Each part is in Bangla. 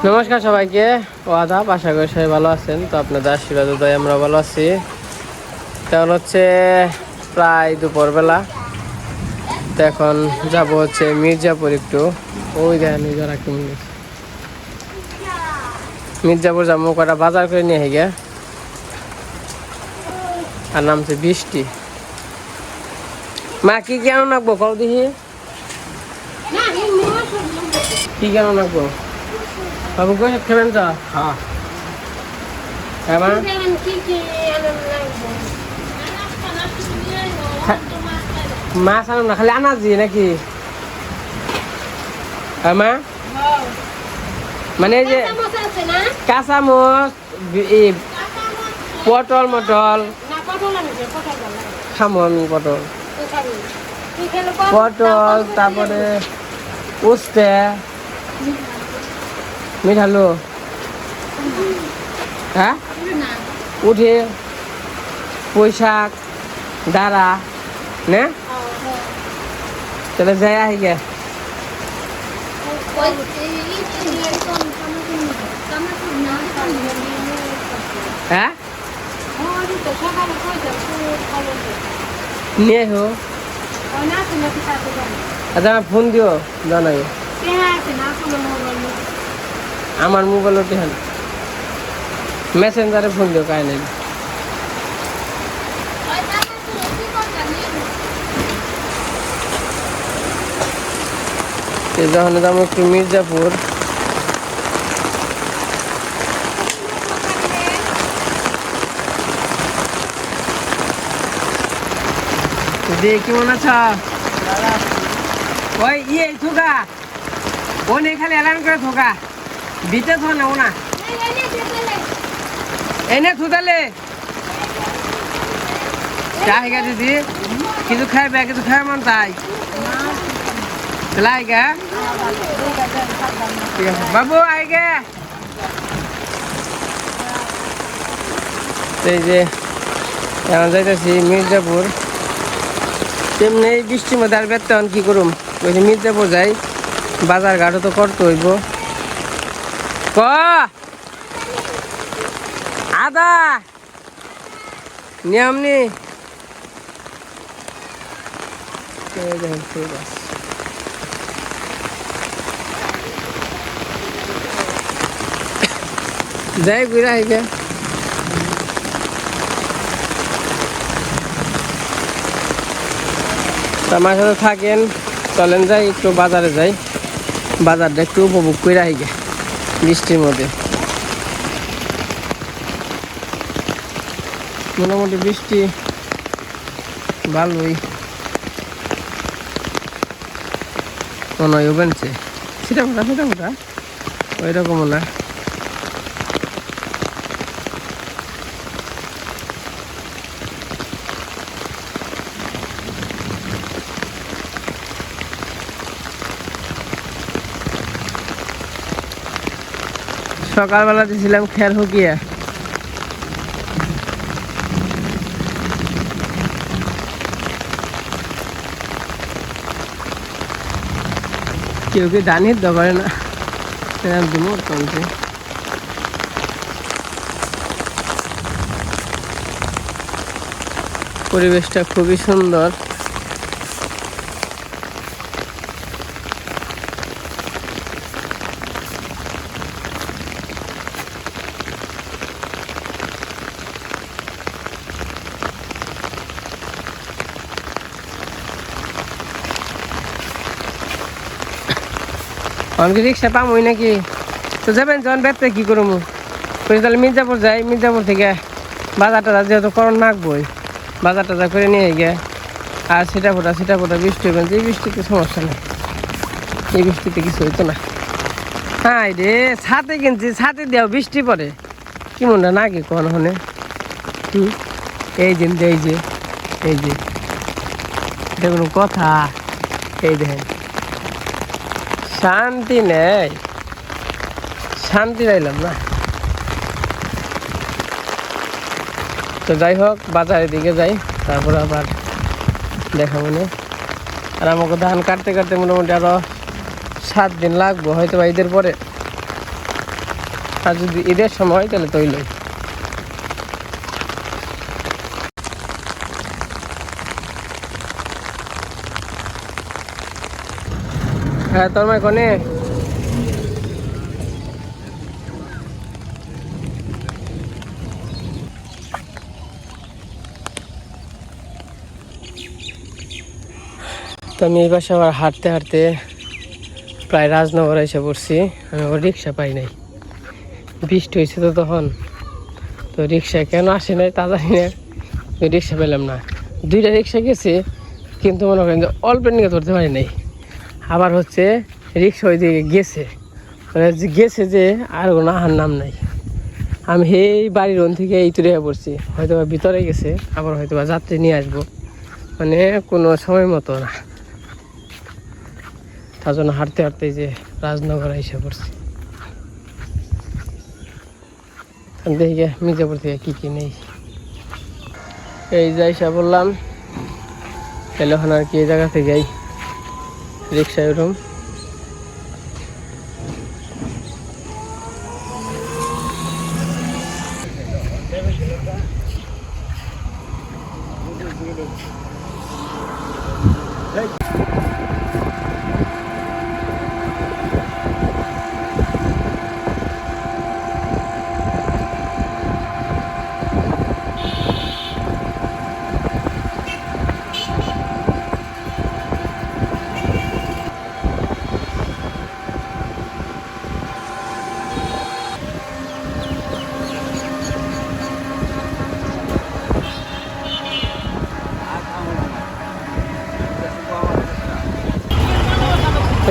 নমস্কার সবাইকে ও আদাব, আশা করি সবাই ভালো আছেন। তো আপনাদের আশীর্বাদ দয় আমরা ভালো আছি। কারণ হচ্ছে প্রায় দুপুরবেলা, তো এখন যাব হচ্ছে মির্জাপুর। একটু ওই দেখেন যারা কিনে গেছে মির্জাপুর যাবো, কটা বাজার করে নিয়ে গে। আর নামছে বৃষ্টি। মা কি কেন রাখবো কও দেখি, কি কেন রাখবো বাবু কই খেবেন তো? হ্যাঁ হ্যাঁ মা, মাছ আনো না, খালি আনাজি নাকি? হ্যাঁ মা, মানে এই যে কাঁচামচ, পটল মটল খামো আমি, পটল পটল, তারপরে উস্তে, মিঠালু, হ্যাঁ উঠে পুঁইশাক, দাঁড়া নে, তাহলে যাই আহি গে। হ্যাঁ নিয়ে হো, আচ্ছা ফোন দিও জানাই আমার মোবাইল টেহান, মেসেঞ্জারে ফোন দিও কাই নাই। যখন যাবো একটু মির্জাপুর, দিয়ে কেমন আছ? ওই ইয়ে থোকা ও নেই, খালি এলান করে থোকা দিতে থো না, ওনা এনে থুতালে চা হেগা দিদি কিছু খাইবে, কিছু খাই মন তাই লাইগা। ঠিক আছে বাবু আইগে। এই যে এখন যাইতেছি মির্জাপুর। তেমনি এই বৃষ্টির মধ্যে আর বেরতে কি করুম, ওই যে মির্জাপুর যাই, বাজার ঘাটও তো করতে হইব। ক আদা নিয়মনি যাই ঘুরে আইগে। আমার সাথে থাকেন, চলেন যাই একটু বাজারে যাই, বাজারটা একটু উপভোগ করে আইগে বৃষ্টির মধ্যে। মোটামুটি বৃষ্টি ভালোই মনে হয় বেনছে, সেটা মোটা ওই রকম না। সকালবেলা দিয়েছিলাম খের হুকিয়ে, কেউ কেউ দানির দ করে না, পরিবেশটা খুবই সুন্দর। অনেক রিক্সা পামই নাকি, তো যাবেন যখন ব্যবসা কি করবো, তাহলে মির্জাপুর যাই, মির্জাপুর থেকে বাজার টাজার যেহেতু করণ নাকবই, বাজার টাজার করে নিয়ে গে। আর সেটা ফোটা বৃষ্টি হইবেন, যে বৃষ্টিতে সমস্যা নেই, এই বৃষ্টিতে কিছু হইতো না। হ্যাঁ রে ছাতে কিনছি, ছাতে দেওয়া বৃষ্টি পড়ে কি মনে নাকি কোন হনে। এই যে এটা কোনো কথা? এই দেখেন শান্তি নেই, শান্তি পাইলাম না। তো যাই হোক বাজারের দিকে যাই, তারপরে আবার দেখা মনে। আর আমাকে ধান কাটতে কাটতে মোটামুটি আরো 7 দিন লাগবো হয়তো বা ঈদের পরে। আর যদি ঈদের সময় তাহলে তো হইলই। হ্যাঁ তোর মাই কোনে তো আমি এই পাশে আবার হাঁটতে হাঁটতে প্রায় রাজনগর এসে পড়ছি। আমি আবার রিক্সা পাই নাই, বৃষ্টি হয়েছে তো তখন, তো রিক্সা কেন আসে নাই তা জানি না, রিক্সা পেলাম না। 2টা রিক্সা গেছে কিন্তু মনে করেন যে অল্প নিয়ে ধরতে পারি নাই। আবার হচ্ছে রিক্সা ওই দিকে গেছে, মানে গেছে যে আর কোনো আহার নাম নাই। আমি এই বাড়ির রন থেকে এই তুলে পড়ছি, হয়তো বা ভিতরে গেছে, আবার হয়তো বা যাত্রী নিয়ে আসবো, মানে কোনো সময় মতো না। তার জন্য হাঁটতে হাঁটতে যে রাজনগর এসে পড়ছি। দেখি মির্জাপুর থেকে কী কী নেই। এই যে এসে বললাম এলোখান আর কি এই জায়গা থেকেই রিক্সায় উঠুম।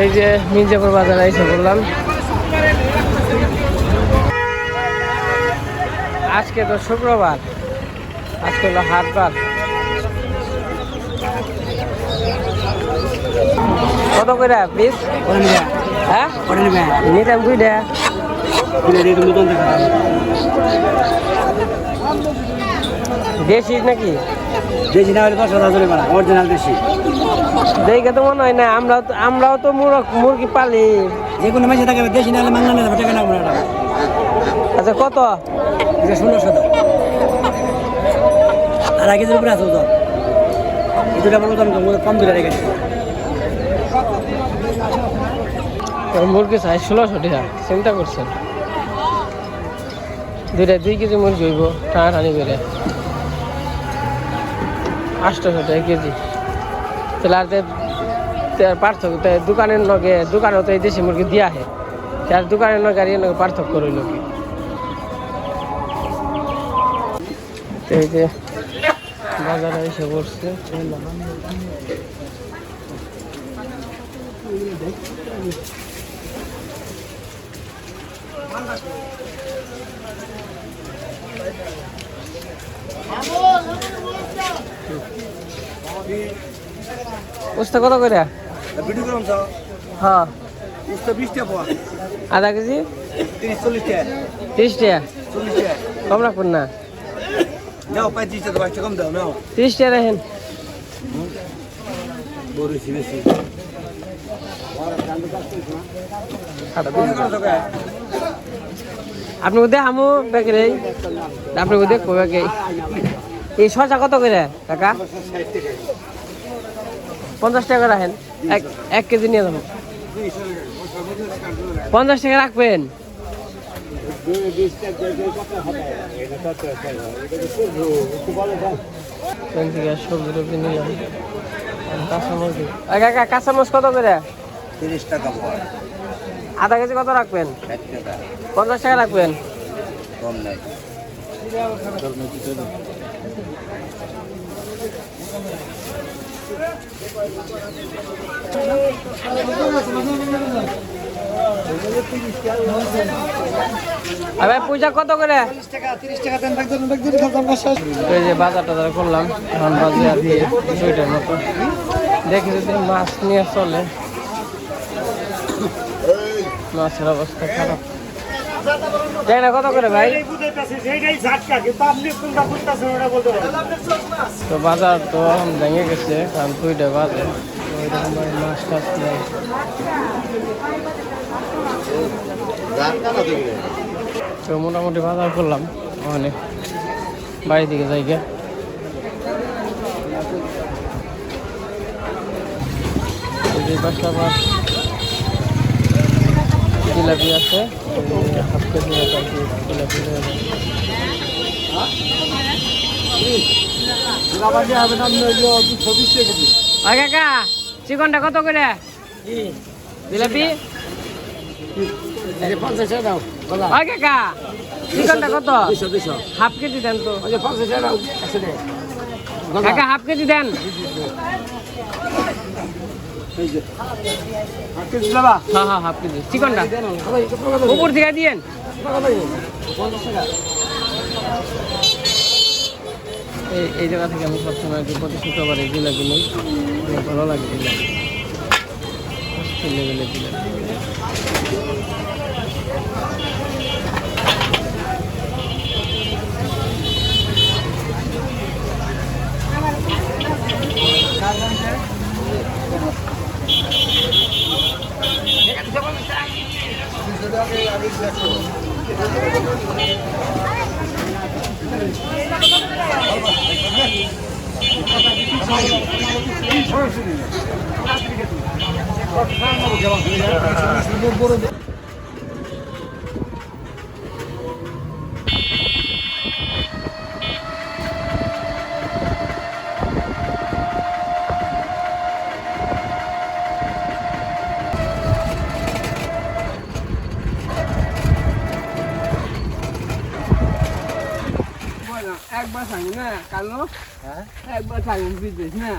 এই যে মির্জাপুর বাজারে এসে বললাম, আজকে তো শুক্রবার, আজকে হলো হাটবার। কত করে প্লিজ? হ্যাঁ নিতাম 2টা। দেশি নাকি? দেশি না হলে 10,000 চলে পারা, অরিজিনাল দেশি। দেখে তো মনে হয় না, আমরাও তো মুরগি পালি। যে কোনো মাসে থাকে দেশি না হলে মাংনা নেই, টাকা না আমরা। আচ্ছা কত? 1600 দাও। আর আগে উপরে আছে ওজন, এই 2টা বড় ওজন কম দূরে রেখেছি। মুরগি চাই 1600 টাকা, চিন্তা করছেন? 2 কেজি মুরগি হইব টানাটানি করে 800 টাকা কেজি। তাহলে আর পার্থক্য দোকানের নগে, দোকানেও তো এই দেশি মুরগি দিয়া আহে, তার দোকানের নগে আর নগে পার্থক্য রইল কি? এই যে বাজারে এসে পড়ছে। উস্তা কত করে? হ্যাঁ 20 টাকা। আধা কেজি 30-40 টাকা। 30 টাকা 40 টাকা। কম রাখুন না? নাও 35 টাকা, 5 টাকা কম দাও। নাও 30 টাকা রাখেন। বেশি বেশি। আপনি দেখামু ব্যাগের, আপনি দেখবো ব্যাগে। এই শসা কত করে কাকা? 50 টাকা রাখেন, 1 কেজি নিয়ে যাবো। 50 টাকা রাখবেন। সবজি টবজি নিলাম, কাঁচামরিচ। কাকা কাঁচামরিচ কত করে? 30 টাকা। আধা কেজি কত রাখবেন? 60 টাকা। 50 টাকা রাখবেন। কম নাই। ভাই পয়সা কত করে? 30 টাকা দেন। এই যে বাজার টাজার করলাম, এখন বাজে আর কি 2টার মতো। দেখি যদি মাছ নিয়ে চলে, মাছের অবস্থা খারাপ। যাই না কত করে ভাই? তো বাজার তো এখন ভেঙে গেছে, কারণ 2টা বাজে, ওইরকম মাছ টাছ নেই। তো মোটামুটি বাজার করলাম, ওখানে বাড়ি দিকে যাই গে। এই পাশে আবার জিলাপি আছে, হাফ কেজি মতো আর কি জিলাপি হয়ে যায়। ওই কাকা চিকনটা কত করে জিলাপি? ওই কাকা চিকনটা কত? হাফ কেজি দেন তো কাকা, হাফ কেজি দেন। হ্যাঁ হ্যাঁ হাফ কেজি চিকনটা উপর থেকে দিয়েন। এই জায়গা থেকে আমি সবসময় প্রতি শুক্রবারে জিলাপি নিই, ভালো লাগে জিলাপি, লেভেলের জিলাপি। একবার থাকি না কালো, একবার থাকি বিদেশ না।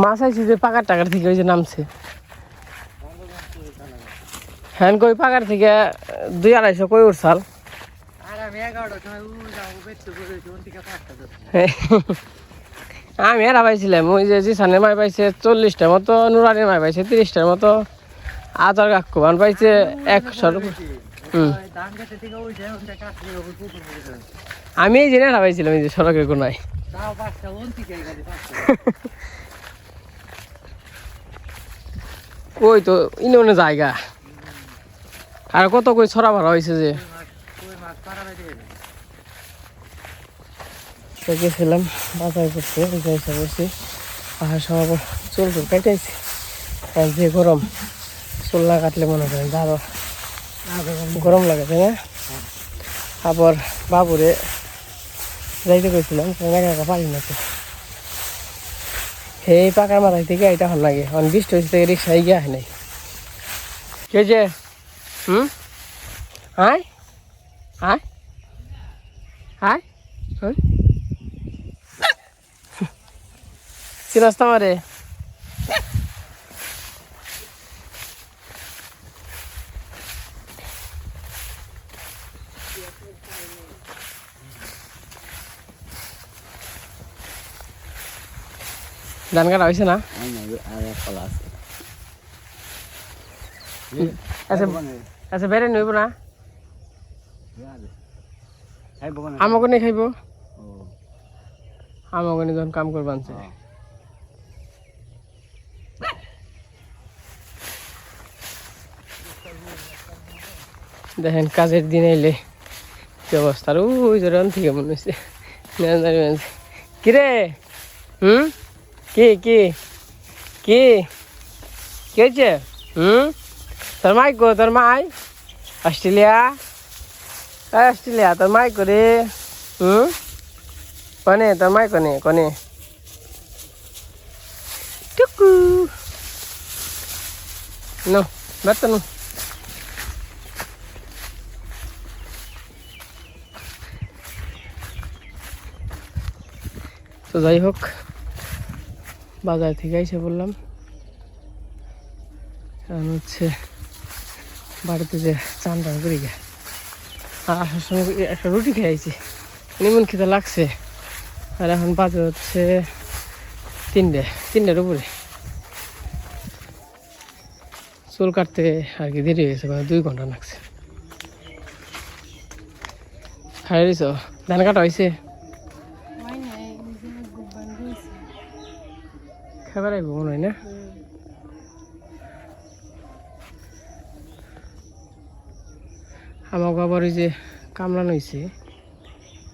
মাছ আইছে যে পাকার টাকার থেকে ওই যে নামছে। হ্যাঁ কই পাকার থেকে 200-250 কই উঠছাল। আমি এরা পাইছিলাম ওই যে জিসানের মাই পাইছে 40টার মতো, নুরানির মাই পাইছে 30টার মতো, আদার কাকুবান পাইছে 100 রুপি। আমি এই জেনে পাইছিলাম এই যে সড়কের কোনায়। ওই তো ইনে জায়গা আর কত কই ছড়া ভাড়া হয়েছে যে গেছিলাম বাজার করতে, করছি পাহাড় সব চুল টুল কাটাইছি। আর যে গরম, চুল না কাটলে মনে করেন আরো গরম লাগে তাই না। আবার বাবুরে যাইতে গেছিলাম, একা পারি না তো, এই পাকার মাথায় থেকে এটা ভাল লাগে। এখন বৃষ্টি হয়েছে থেকে রিক্সায় গিয়ে আহে নাই। কে যে আয় আয় আয় চিনাস্তা মারে ধান কাটা হয়েছে না? আচ্ছা বেড়ে নইব না, আমাকে নিয়ে খাইব, আমাকে নিয়ে যখন কাম করবো আনছে। দেখেন কাজের দিন এলে কি অবস্থা। আর ওই যে রান থেকে মনে হচ্ছে কিরে কি কি কি কি হয়েছে? তোর মাই গো, তোর মাই অস্ট্রেলিয়া, অস্ট্রেলিয়া তোর মাই করে কনে, তোর মাই কনে কনে টুকু নো বেতন। তো যাই হোক বাজার থেকে এসে বললাম কারণ হচ্ছে বাড়িতে যে চান টান করি গে, আর আসার সময় একটা রুটি খেয়েছি, নিমন খেতে লাগছে। আর এখন বাজে হচ্ছে 3টার উপরে। চুল কাটতে আর কি দেরি হয়েছে, মানে 2 ঘন্টা লাগছে। খাই দিছ? ধান কাটা হয়েছে? খাবার আইব মনে হয় না আমাকে আবার ওই যে কামড়ানো হয়েছে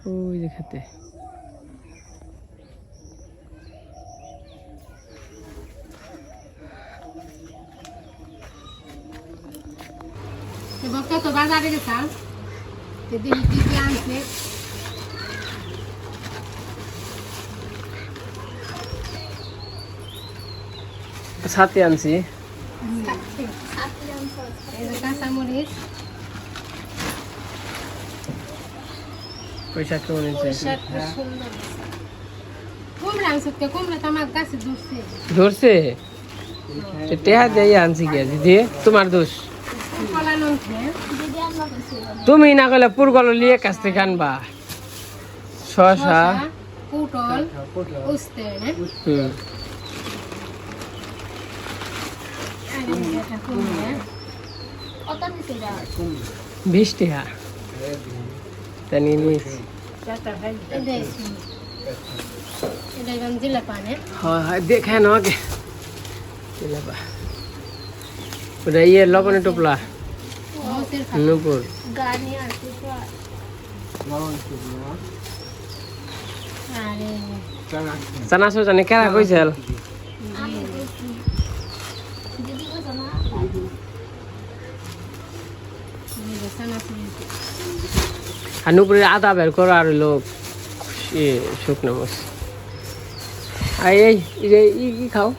ওই যে খেতে তো বাজারে গেছিলাম দেখি কি কি আনছে সাথে আনছি এই যে কাঁচামরিচ পয়সা কেমন হয়েছে শাক খুব সুন্দর কুমড়া আনছে কুমড়া তো আমার গাছে ধরছে ধরছে টেহা দিয়ে আনছি কি দিদি তোমার দোষ কলা লঙ্কা তুমি না করলে পুরগল লিয়ে কাছ থেকে আনবা শশা পটল উস্তে হুম কুমড়া 20 টাকা তা নিয়ে নিয়েছি এটা জিলা পানে হয় দেখে না আগে ওটা ইয়ে লবণে টোপলা নুপুর চানাচুর জানি কেরা কইছিল আর নুপুরের আদা বের করো আর লোক শুকনো মরিচ আর এই খাও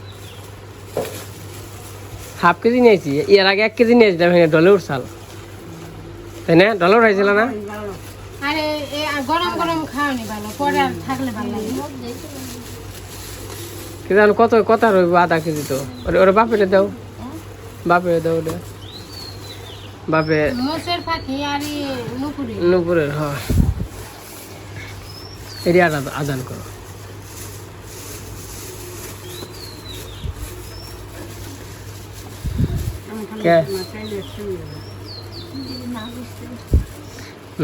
হাফ কেজি নিয়েছি এর আগে 1 কেজি নিয়েছিলাম ডলে উঠছাল তাই না ডলে উঠাইছিল না আরে গরম গরম খাওয়ানি ভালো পরে আর থাকলে ভালো লাগে কিন্তু কত কত রইব আধা কেজি তো ওরা বাপেরে দাও বাপেরে দাও ওটা বাপে মোষের ফাঁকি আর নুপুরি নুপুরের হয় এটি আদান করো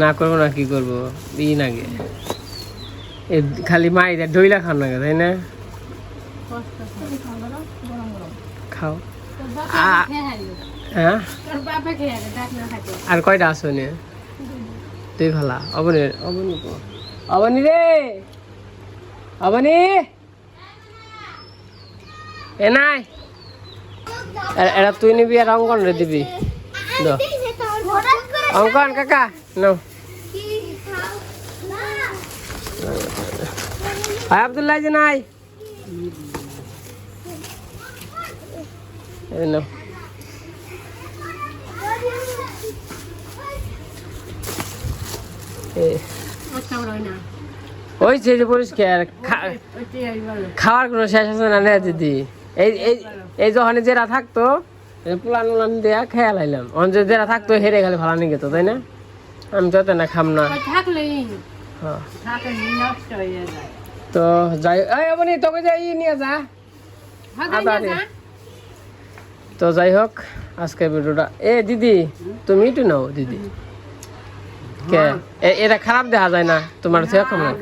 না করবো না কি করবো ই নাগে খালি মাইরা ডইলা খান নাগে তাই না খাও হ্যাঁ আর কয়টা আসো নে তুই ভালা অবনি অবনি অবনি রে অবনি এ নাই এরা তুই নিবি আর অঙ্কন রে দিবি অঙ্কন কাকা নাও হাই আব্দুল্লাহ যে নাই নাও ওই যে পরিষ্কার খাওয়ার কোনো শেষ আছে না না দিদি এই যখন যেটা থাকতো পুলান উলান দেয়া খেয়াল আইলাম যেটা থাকতো হেরে গেলে ভালো নিয়ে গেত তাই না আমি যত না খাম না তো যাই এই তোকে যাই নিয়ে যা তো যাই হোক আজকে ভিডিওটা দিদি তুমি একটু নাও দিদি কে এটা খারাপ দেখা যায় না তোমার সে কেমন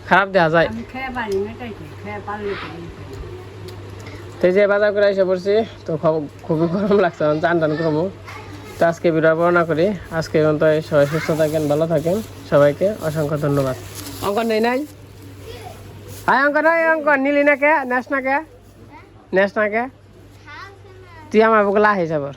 খারাপ দেখা যায় তো যে বাজার করে এসে পড়ছি তো খুবই গরম লাগছে চান টান করবো তো আজকে ভিডিও বর্ণনা করি আজকে পর্যন্ত সবাই সুস্থ থাকেন ভালো থাকেন সবাইকে অসংখ্য ধন্যবাদ অঙ্কন নেই নাই অঙ্কন অঙ্কন নিলি না কে নেস না কে তুই আমার বগলা আহিস আবার